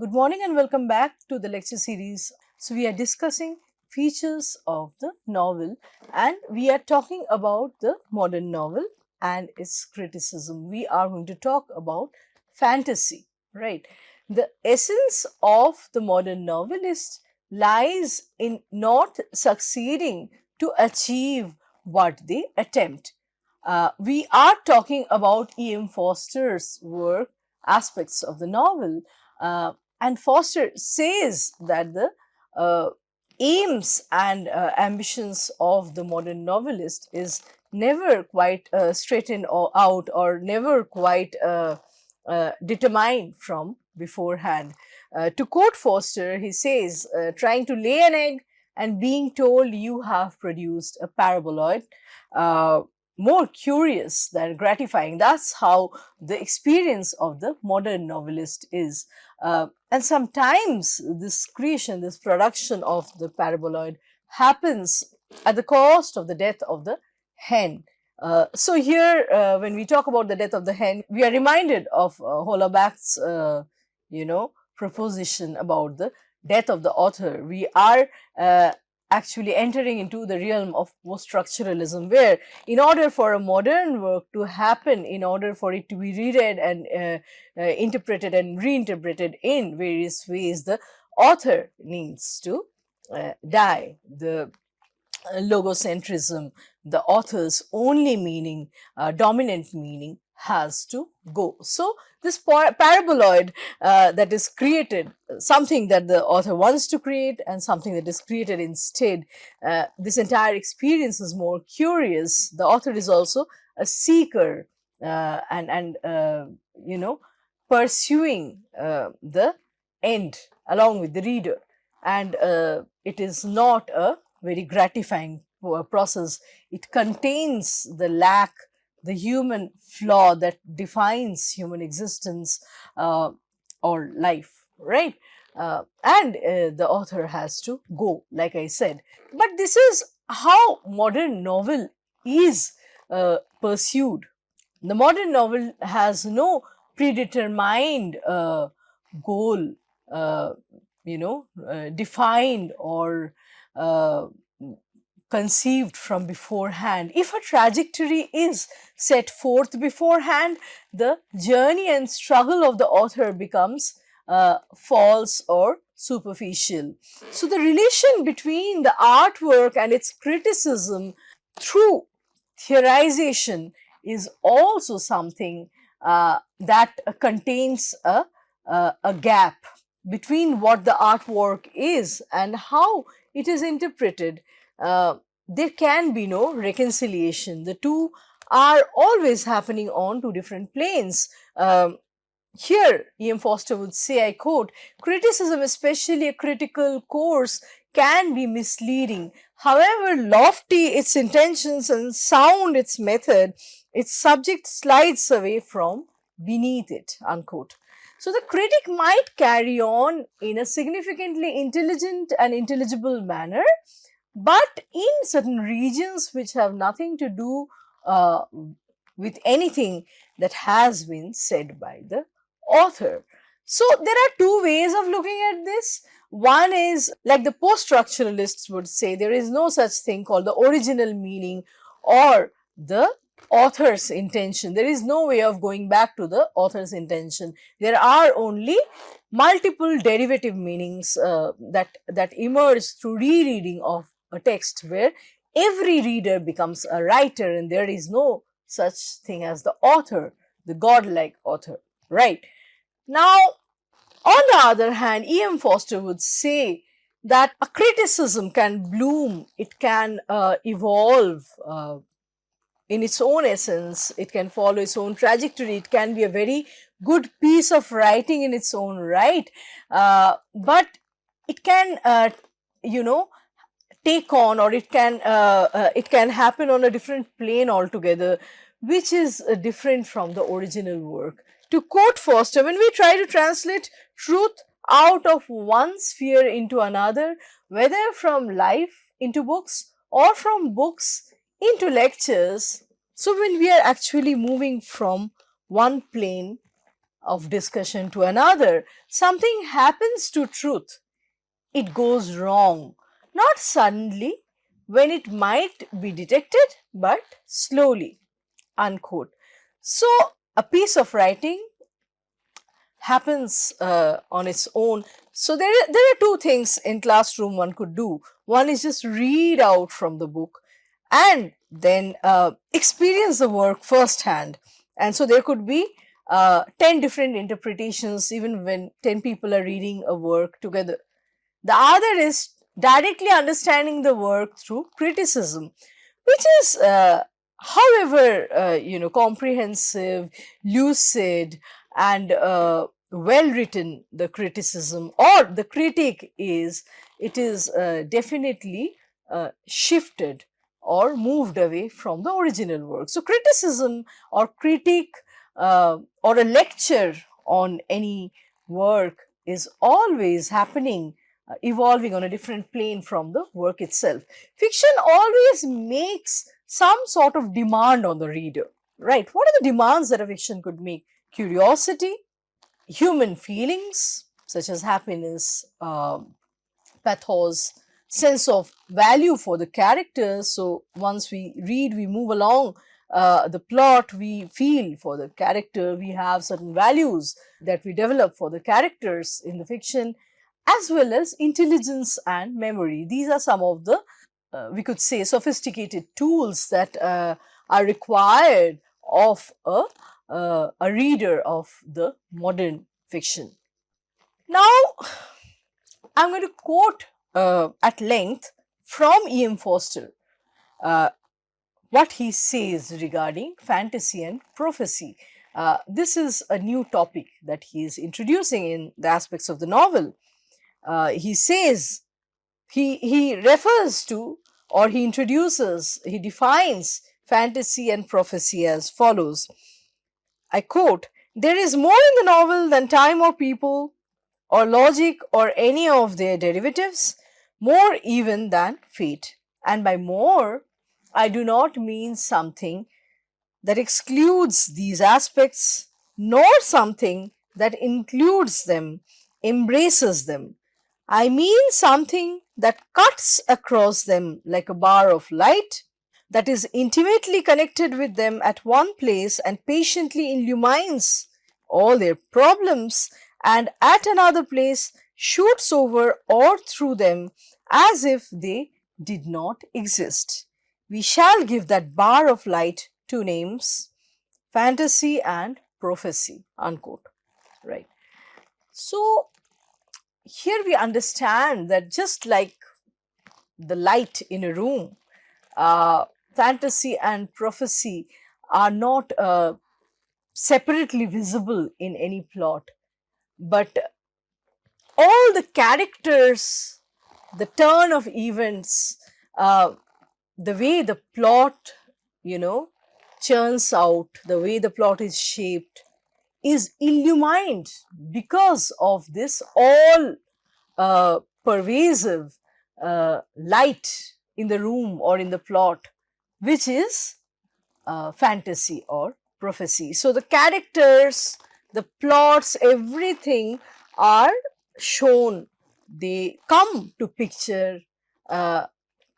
Good morning and welcome back to the lecture series. So, we are discussing features of the novel and we are talking about the modern novel and its criticism. We are going to talk about fantasy, right? The essence of the modern novelist lies in not succeeding to achieve what they attempt. We are talking about E.M. Forster's work, aspects of the novel, and Forster says that the uh, aims and ambitions of the modern novelist is never quite straightened out or never quite determined from beforehand. To quote Forster, he says, trying to lay an egg and being told you have produced a paraboloid. More curious than gratifying. That's how the experience of the modern novelist is. And sometimes this creation, this production of the paraboloid happens at the cost of the death of the hen. So here, when we talk about the death of the hen, we are reminded of Hollenbach's, proposition about the death of the author. We are actually entering into the realm of post-structuralism, where in order for a modern work to happen, in order for it to be reread and interpreted and reinterpreted in various ways, the author needs to die. The logocentrism, the author's only meaning, dominant meaning, has to go. So, this paraboloid that is created, something that the author wants to create and something that is created instead, this entire experience is more curious. The author is also a seeker and pursuing the end along with the reader, and it is not a very gratifying process. It contains the lack, the human flaw that defines human existence or life, right? And the author has to go, like I said. But this is how modern novel is pursued. The modern novel has no predetermined goal, defined or conceived from beforehand. If a trajectory is set forth beforehand, the journey and struggle of the author becomes false or superficial. So, the relation between the artwork and its criticism through theorization is also something that contains a gap between what the artwork is and how it is interpreted. There can be no reconciliation. The two are always happening on two different planes. Here, E.M. Forster would say, I quote, criticism, especially a critical course, can be misleading. However lofty its intentions and sound its method, its subject slides away from beneath it, unquote. So, the critic might carry on in a significantly intelligent and intelligible manner, but in certain regions which have nothing to do with anything that has been said by the author. So, there are two ways of looking at this. One is, like the post-structuralists would say, there is no such thing called the original meaning or the author's intention. There is no way of going back to the author's intention. There are only multiple derivative meanings that emerge through rereading of a text, where every reader becomes a writer and there is no such thing as the author, the godlike author, right? Now, on the other hand, E.M. Forster would say that a criticism can bloom, it can evolve in its own essence, it can follow its own trajectory, it can be a very good piece of writing in its own right, but it can, take on, or it can happen on a different plane altogether, which is different from the original work. To quote Forster, when we try to translate truth out of one sphere into another, whether from life into books or from books into lectures, so when we are actually moving from one plane of discussion to another, something happens to truth. It goes wrong, not suddenly when it might be detected, but slowly. Unquote. So, a piece of writing happens on its own. So there are two things in classroom one could do. One is just read out from the book and then experience the work firsthand. And so there could be 10 different interpretations even when 10 people are reading a work together. The other is directly understanding the work through criticism, which is however comprehensive, lucid, and well written the criticism or the critic is, it is definitely shifted or moved away from the original work. So criticism or critique or a lecture on any work is always happening, evolving on a different plane from the work itself. Fiction always makes some sort of demand on the reader, right? What are the demands that a fiction could make? Curiosity, human feelings such as happiness, pathos, sense of value for the characters. So once we read, we move along the plot, we feel for the character, we have certain values that we develop for the characters in the fiction, as well as intelligence and memory. These are some of the, we could say, sophisticated tools that are required of a reader of the modern fiction. Now, I'm going to quote at length from E.M. Forster what he says regarding fantasy and prophecy. This is a new topic that he is introducing in the aspects of the novel. He says, he refers to, or he introduces, he defines fantasy and prophecy as follows. I quote, "There is more in the novel than time or people or logic or any of their derivatives, more even than fate. And by more, I do not mean something that excludes these aspects, nor something that includes them, embraces them. I mean something that cuts across them like a bar of light, that is intimately connected with them at one place and patiently illumines all their problems, and at another place shoots over or through them as if they did not exist. We shall give that bar of light two names, fantasy and prophecy." Unquote. Right. So here we understand that just like the light in a room, fantasy and prophecy are not separately visible in any plot, but all the characters, the turn of events, the way the plot, churns out, the way the plot is shaped, is illumined because of this all pervasive light in the room or in the plot, which is fantasy or prophecy. So the characters, the plots, everything are shown, they come to picture,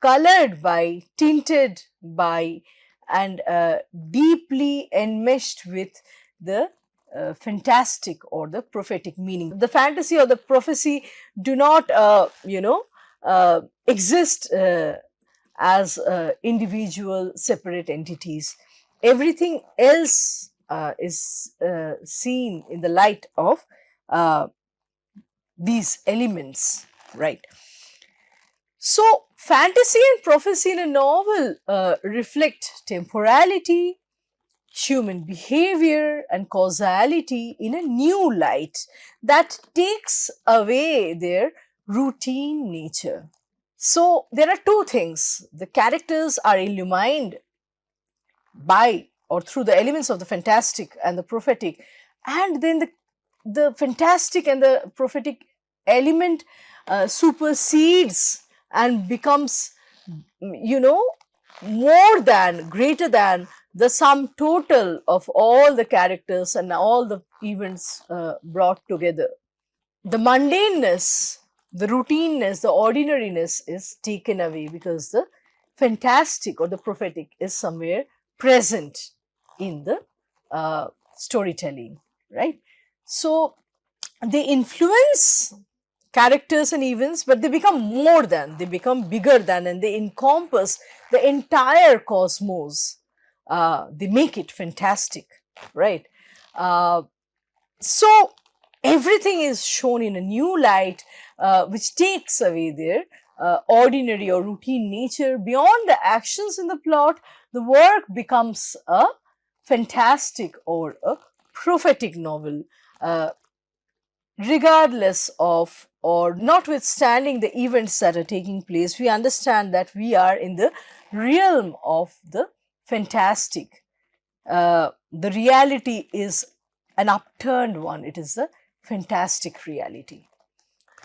colored by, tinted by, and deeply enmeshed with the fantastic or the prophetic meaning. The fantasy or the prophecy do not, exist as individual separate entities. Everything else is seen in the light of these elements, right? So, fantasy and prophecy in a novel reflect temporality, human behavior, and causality in a new light that takes away their routine nature. So, there are two things. The characters are illumined by or through the elements of the fantastic and the prophetic, and then the fantastic and the prophetic element supersedes and becomes, greater than the sum total of all the characters and all the events brought together. The mundaneness, the routineness, the ordinariness is taken away because the fantastic or the prophetic is somewhere present in the storytelling, right? So they influence characters and events, but they become more than, they become bigger than, and they encompass the entire cosmos. They make it fantastic, right? Uh, so everything is shown in a new light, which takes away their ordinary or routine nature. Beyond the actions in the plot, the work becomes a fantastic or a prophetic novel, regardless of or notwithstanding the events that are taking place. We understand that we are in the realm of the fantastic. The reality is an upturned one, it is the fantastic reality.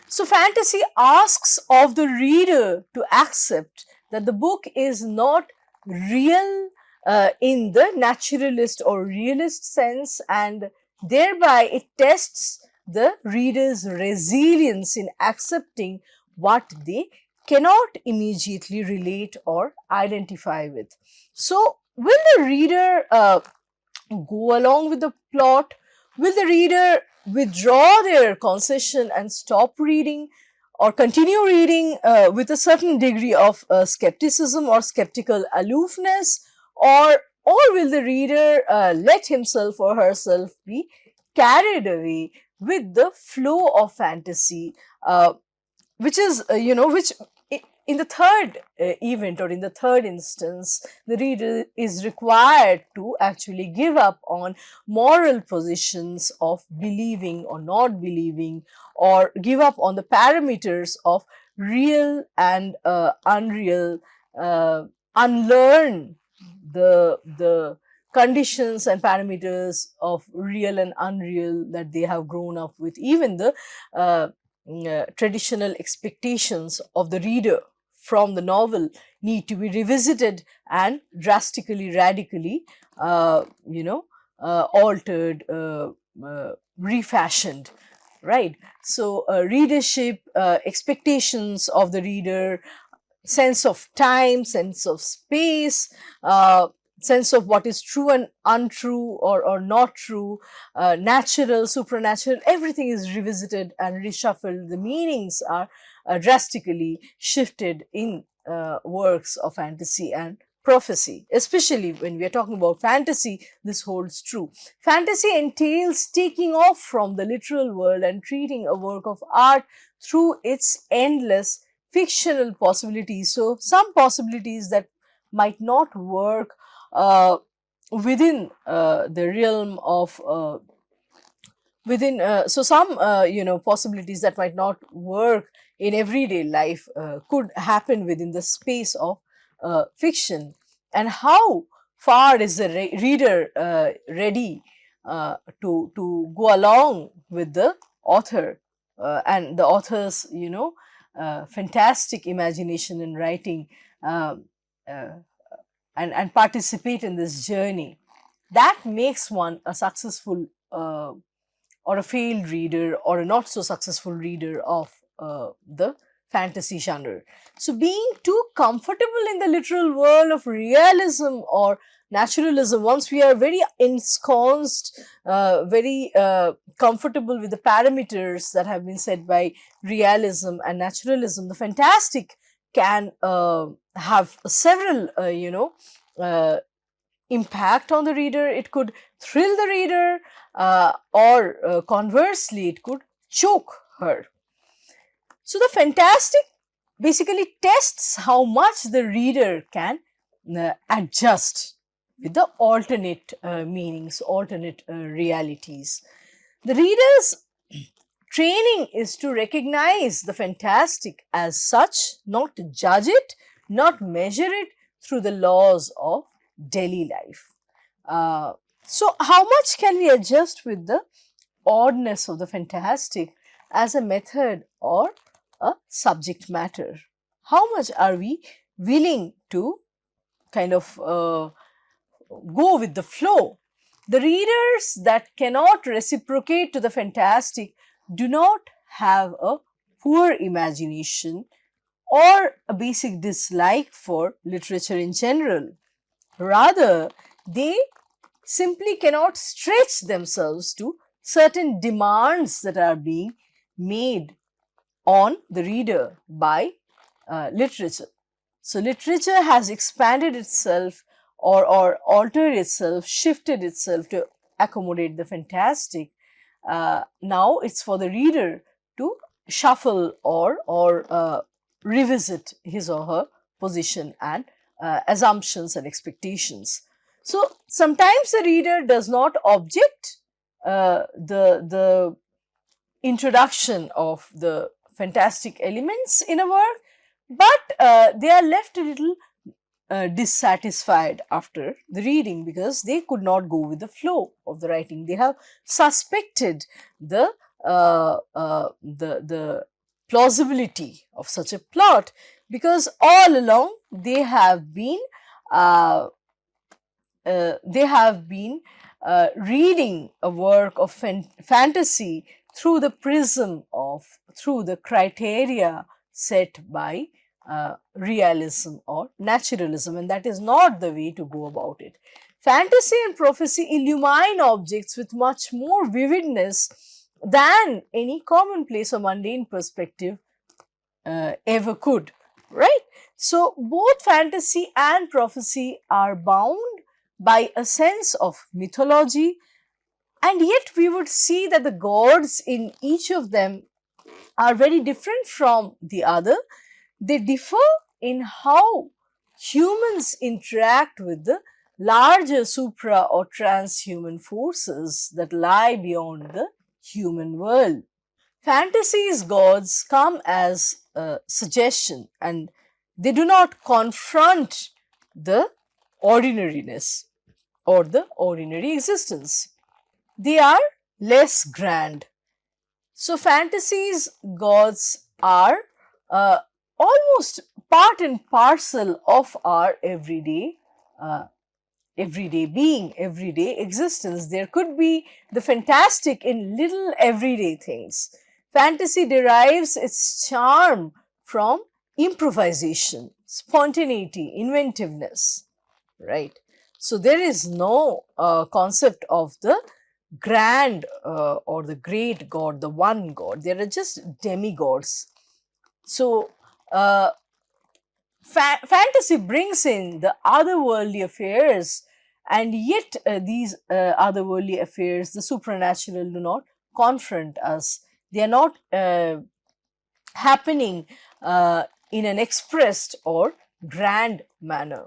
So, fantasy asks of the reader to accept that the book is not real in the naturalist or realist sense, and thereby it tests the reader's resilience in accepting what they cannot immediately relate or identify with. So, will the reader go along with the plot? Will the reader withdraw their concession and stop reading, or continue reading with a certain degree of skepticism or skeptical aloofness, or will the reader let himself or herself be carried away with the flow of fantasy, which is which in the third event, or in the third instance, the reader is required to actually give up on moral positions of believing or not believing, or give up on the parameters of real and unreal, unlearn the conditions and parameters of real and unreal that they have grown up with. Even the traditional expectations of the reader from the novel need to be revisited and drastically, radically, altered, refashioned, right? So, readership, expectations of the reader, sense of time, sense of space, sense of what is true and untrue, or not true, natural, supernatural, everything is revisited and reshuffled. The meanings are drastically shifted in works of fantasy and prophecy. Especially when we are talking about fantasy, this holds true. Fantasy entails taking off from the literal world and treating a work of art through its endless fictional possibilities. So, some possibilities that might not work within the realm of so some possibilities that might not work in everyday life could happen within the space of fiction. And how far is the reader ready to go along with the author and the author's fantastic imagination in writing, uh, and participate in this journey? That makes one a successful or a failed reader, or a not so successful reader of the fantasy genre. So, being too comfortable in the literal world of realism or naturalism, once we are very ensconced, very comfortable with the parameters that have been set by realism and naturalism, the fantastic can have several, impact on the reader. It could thrill the reader, or conversely, it could choke her. So, the fantastic basically tests how much the reader can adjust with the alternate meanings, alternate realities. The reader's training is to recognize the fantastic as such, not to judge it, not measure it through the laws of daily life. So, how much can we adjust with the oddness of the fantastic as a method or a subject matter? How much are we willing to kind of go with the flow? The readers that cannot reciprocate to the fantastic do not have a poor imagination or a basic dislike for literature in general. Rather, they simply cannot stretch themselves to certain demands that are being made on the reader by literature. So, literature has expanded itself or altered itself, shifted itself to accommodate the fantastic. Now, it's for the reader to shuffle or revisit his or her position and assumptions and expectations. So, sometimes the reader does not object the introduction of the fantastic elements in a work, but they are left a little dissatisfied after the reading because they could not go with the flow of the writing. They have suspected the plausibility of such a plot because all along they have been reading a work of fantasy through the prism of, through the criteria set by realism or naturalism, and that is not the way to go about it. Fantasy and prophecy illumine objects with much more vividness than any commonplace or mundane perspective ever could, right? So, both fantasy and prophecy are bound by a sense of mythology, and yet we would see that the gods in each of them are very different from the other. They differ in how humans interact with the larger supra or transhuman forces that lie beyond the human world. Fantasy's gods come as a suggestion and they do not confront the ordinariness or the ordinary existence. They are less grand. So, fantasy's gods are almost part and parcel of our everyday being, everyday existence. There could be the fantastic in little everyday things. Fantasy derives its charm from improvisation, spontaneity, inventiveness, right? So, there is no concept of the grand or the great god, the one god. There are just demigods. So, fantasy brings in the otherworldly affairs, and yet these otherworldly affairs, the supernatural, do not confront us. They are not happening in an expressed or grand manner.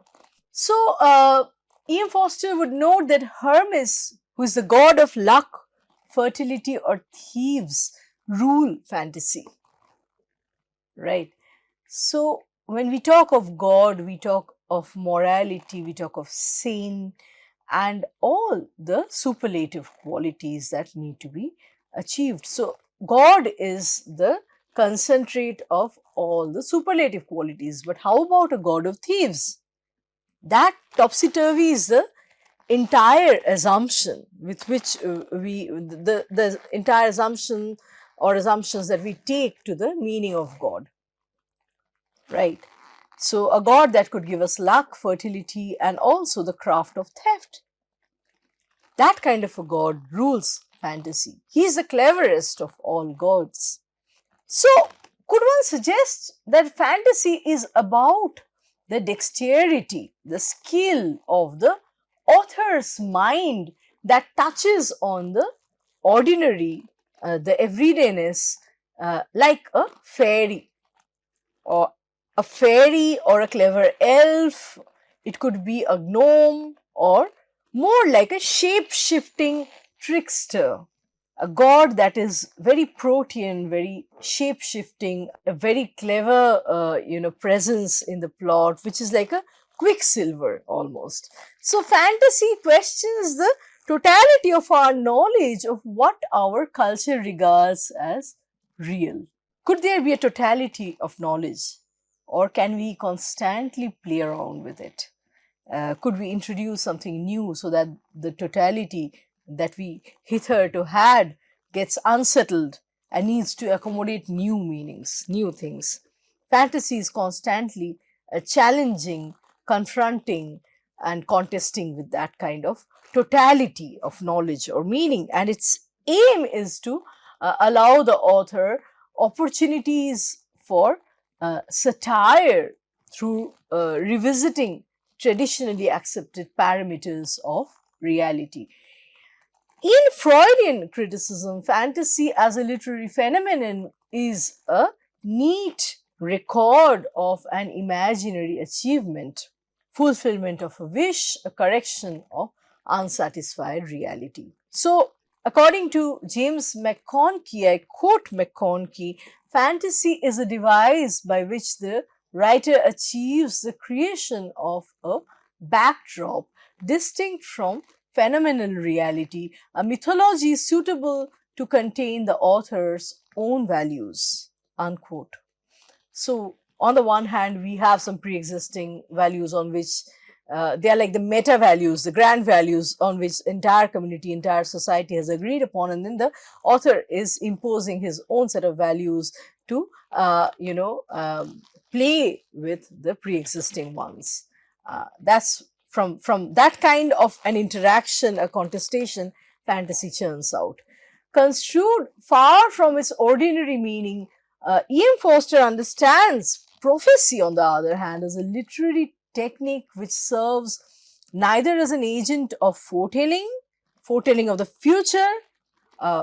So, E.M. Forster would note that Hermes, who is the god of luck, fertility, or thieves, rule fantasy, right? So, when we talk of God, we talk of morality, we talk of sin, and all the superlative qualities that need to be achieved. So, God is the concentrate of all the superlative qualities. But how about a god of thieves? That topsy-turvy is the entire assumption with which the entire assumption or assumptions that we take to the meaning of God, right? So, a god that could give us luck, fertility, and also the craft of theft. That kind of a god rules fantasy. He is the cleverest of all gods. So, could one suggest that fantasy is about the dexterity, the skill of the author's mind that touches on the ordinary, the everydayness, like a fairy or a clever elf? It could be a gnome or more like a shape-shifting trickster, a god that is very protean, very shape-shifting, a very clever, presence in the plot, which is like a quicksilver almost. So, fantasy questions the totality of our knowledge of what our culture regards as real. Could there be a totality of knowledge, or can we constantly play around with it? could we introduce something new so that the totality that we hitherto had gets unsettled and needs to accommodate new meanings, new things. Fantasy is constantly challenging, confronting, and contesting with that kind of totality of knowledge or meaning. And its aim is to allow the author opportunities for satire through revisiting traditionally accepted parameters of reality. In Freudian criticism, fantasy as a literary phenomenon is a neat record of an imaginary achievement, fulfillment of a wish, a correction of unsatisfied reality. So, according to James McConkie, I quote McConkie, fantasy is a device by which the writer achieves the creation of a backdrop distinct from phenomenal reality, a mythology suitable to contain the author's own values, unquote. So, on the one hand, we have some pre existing values on which they are like the meta values, the grand values on which entire community, entire society has agreed upon, and then the author is imposing his own set of values to, play with the pre existing ones. That's from that kind of an interaction, a contestation, fantasy churns out. Construed far from its ordinary meaning, E.M. Forster understands prophecy, on the other hand, as a literary technique which serves neither as an agent of foretelling of the future,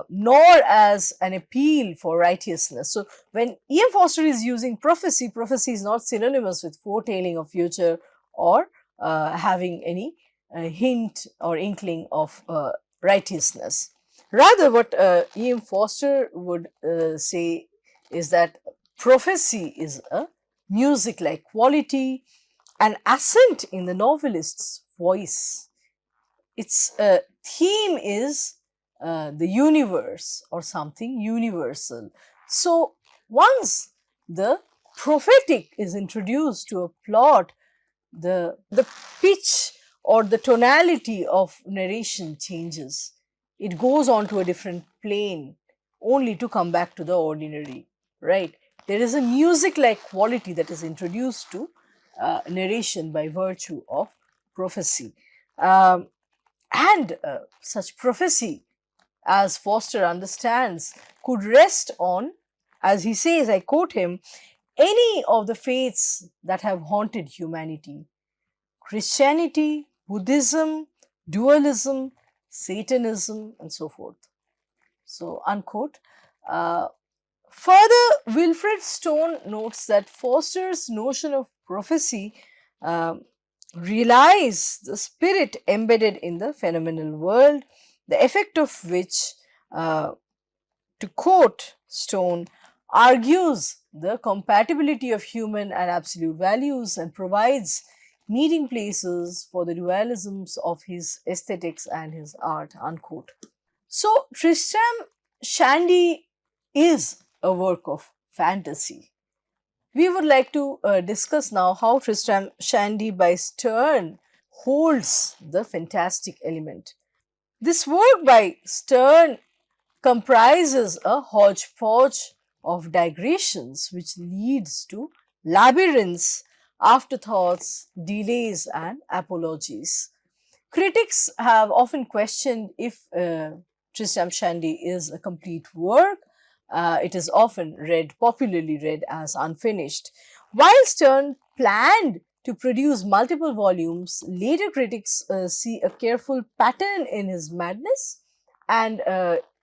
nor as an appeal for righteousness. So, when E.M. Forster is using prophecy, prophecy is not synonymous with foretelling of future or having any hint or inkling of righteousness. Rather, what E.M. Forster would say is that prophecy is a music-like quality, an accent in the novelist's voice. Its theme is the universe or something universal. So, once the prophetic is introduced to a plot, the pitch or the tonality of narration changes. It goes on to a different plane only to come back to the ordinary, right? There is a music-like quality that is introduced to narration by virtue of prophecy. And such prophecy, as Forster understands, could rest on, as he says, I quote him, any of the faiths that have haunted humanity: Christianity, Buddhism, dualism, Satanism, and so forth. So, unquote. Further, Wilfred Stone notes that Forster's notion of prophecy relies the spirit embedded in the phenomenal world, the effect of which, to quote Stone, argues the compatibility of human and absolute values and provides meeting places for the dualisms of his aesthetics and his art, unquote. So, Tristram Shandy is a work of fantasy. We would like to discuss now how Tristram Shandy by Sterne holds the fantastic element. This work by Sterne comprises a hodgepodge of digressions which leads to labyrinths, afterthoughts, delays, and apologies. Critics have often questioned if Tristram Shandy is a complete work. It is often popularly read as unfinished. While Sterne planned to produce multiple volumes, later critics see a careful pattern in his madness and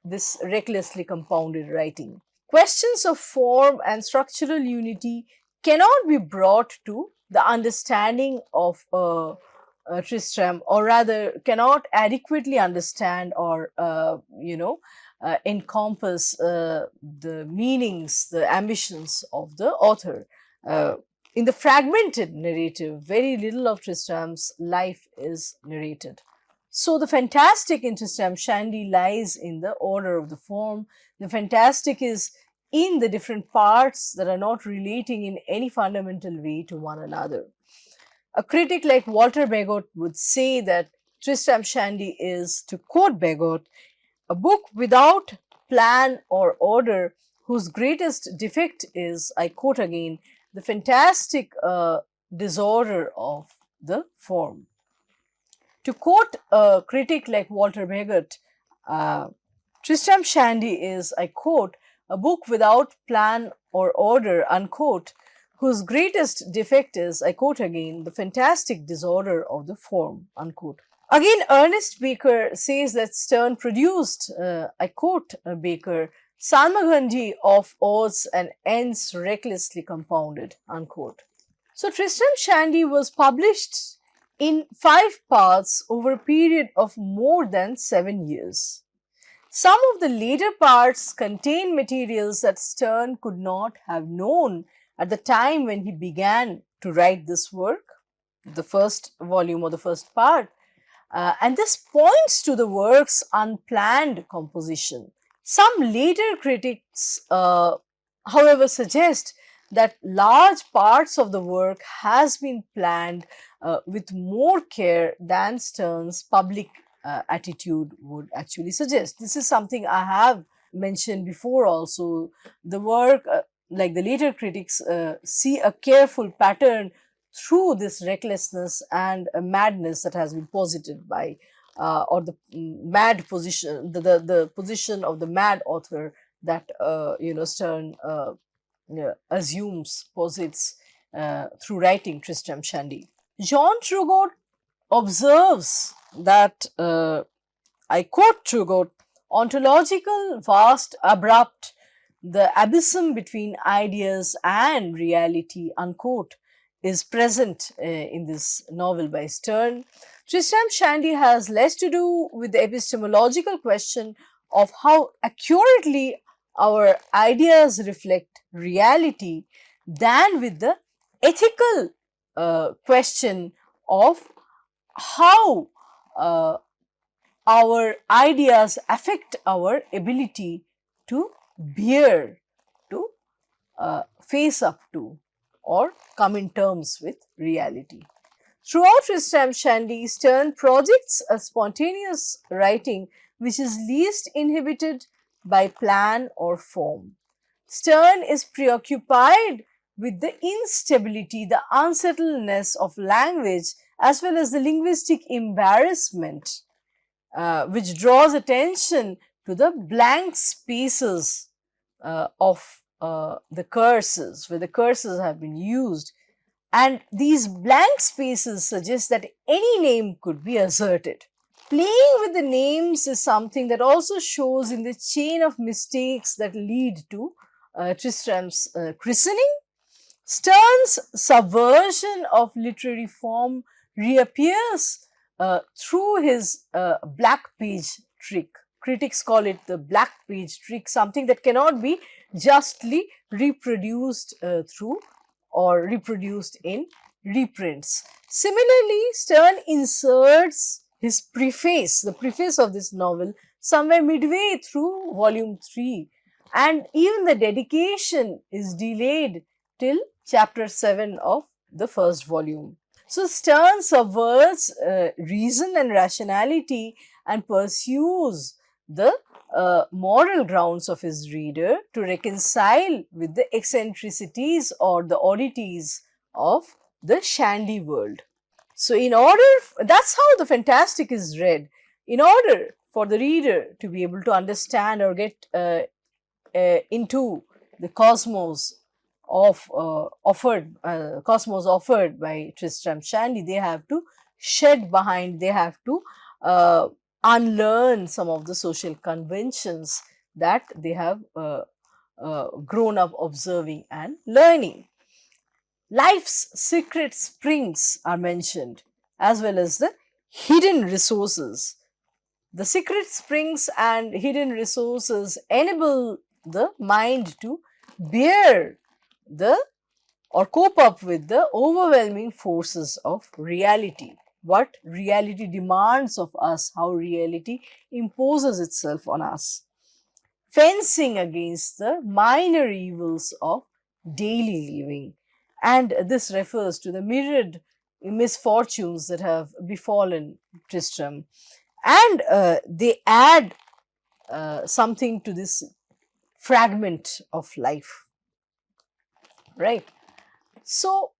this recklessly compounded writing. Questions of form and structural unity cannot be brought to the understanding of Tristram, or rather cannot adequately understand or encompass the meanings, the ambitions of the author. In the fragmented narrative, very little of Tristram's life is narrated. So, the fantastic in Tristram Shandy lies in the order of the form. The fantastic is in the different parts that are not relating in any fundamental way to one another. A critic like Walter Bagehot would say that Tristram Shandy is, to quote Bagehot, a book without plan or order, whose greatest defect is, I quote again, the fantastic disorder of the form. To quote a critic like Walter Bagehot, uh, Tristram Shandy is, I quote, a book without plan or order, unquote, whose greatest defect is, I quote again, the fantastic disorder of the form, unquote. Again, Ernest Baker says that Sterne produced, I quote Baker, Salmagundi of odds and ends recklessly compounded, unquote. So, Tristram Shandy was published in 5 parts over a period of more than 7 years. Some of the later parts contain materials that Sterne could not have known at the time when he began to write this work, the first volume or the first part. And this points to the work's unplanned composition. Some later critics, however, suggest that large parts of the work has been planned with more care than Sterne's public attitude would actually suggest. This is something I have mentioned before also. The work, like the later critics, see a careful pattern through this recklessness and madness that has been posited by or the mad position, the position of the mad author that Sterne assumes, posits through writing Tristram Shandy. John Turgot observes that, I quote Turgot, ontological, vast, abrupt, the abysm between ideas and reality, unquote, is present in this novel by Sterne. Tristram Shandy has less to do with the epistemological question of how accurately our ideas reflect reality than with the ethical question of how our ideas affect our ability to bear, to face up to, or come in terms with reality. Throughout Tristram Shandy, Sterne projects a spontaneous writing which is least inhibited by plan or form. Sterne is preoccupied with the instability, the unsettledness of language, as well as the linguistic embarrassment, which draws attention to the blank spaces of the curses, where the curses have been used. And these blank spaces suggest that any name could be asserted. Playing with the names is something that also shows in the chain of mistakes that lead to Tristram's christening. Sterne's subversion of literary form reappears through his black page trick. Critics call it the black page trick, something that cannot be justly reproduced through or reproduced in reprints. Similarly, Sterne inserts his preface, the preface of this novel, somewhere midway through volume 3, and even the dedication is delayed till chapter 7 of the first volume. So, Sterne subverts reason and rationality and pursues the moral grounds of his reader to reconcile with the eccentricities or the oddities of the Shandy world. So, that's how the fantastic is read. In order for the reader to be able to understand or get into the cosmos offered by Tristram Shandy, they have to shed behind, they have to unlearn some of the social conventions that they have grown up observing and learning. Life's secret springs are mentioned, as well as the hidden resources. The secret springs and hidden resources enable the mind to bear or cope up with the overwhelming forces of reality. What reality demands of us, how reality imposes itself on us. Fencing against the minor evils of daily living. And this refers to the myriad misfortunes that have befallen Tristram, and they add something to this fragment of life, right? So,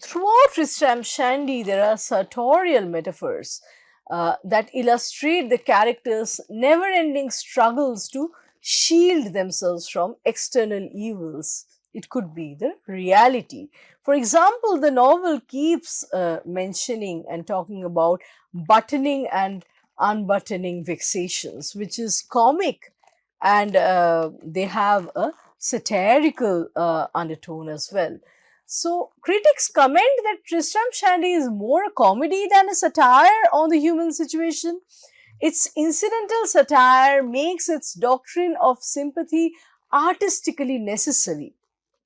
throughout Tristram Shandy, there are sartorial metaphors that illustrate the characters' never ending struggles to shield themselves from external evils. It could be the reality. For example, the novel keeps mentioning and talking about buttoning and unbuttoning vexations, which is comic, and they have a satirical undertone as well. So, critics comment that Tristram Shandy is more a comedy than a satire on the human situation. Its incidental satire makes its doctrine of sympathy artistically necessary.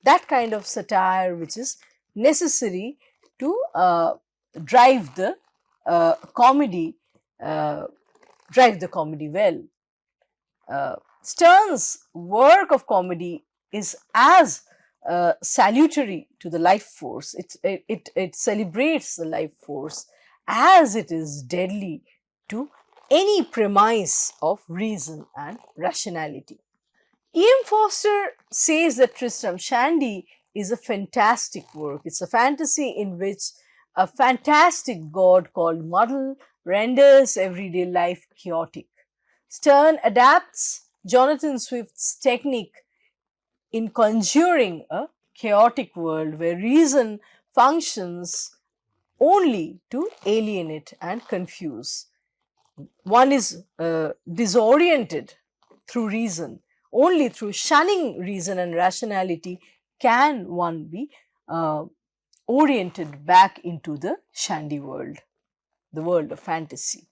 That kind of satire which is necessary to drive the comedy, drive the comedy well. Sterne's work of comedy is as salutary to the life force. It celebrates the life force as it is deadly to any premise of reason and rationality. E.M. Forster says that Tristram Shandy is a fantastic work. It's a fantasy in which a fantastic god called Muddle renders everyday life chaotic. Sterne adapts Jonathan Swift's technique in conjuring a chaotic world where reason functions only to alienate and confuse. One is disoriented through reason. Only through shunning reason and rationality can one be oriented back into the Shandy world, the world of fantasy.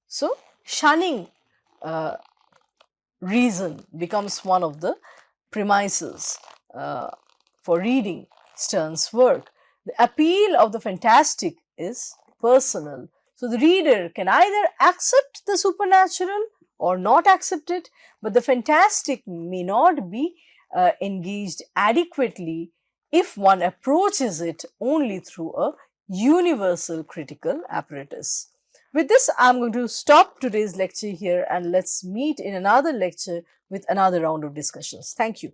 So, shunning reason becomes one of the premises for reading Sterne's work. The appeal of the fantastic is personal. So, the reader can either accept the supernatural or not accept it, but the fantastic may not be engaged adequately if one approaches it only through a universal critical apparatus. With this, I am going to stop today's lecture here, and let's meet in another lecture with another round of discussions. Thank you.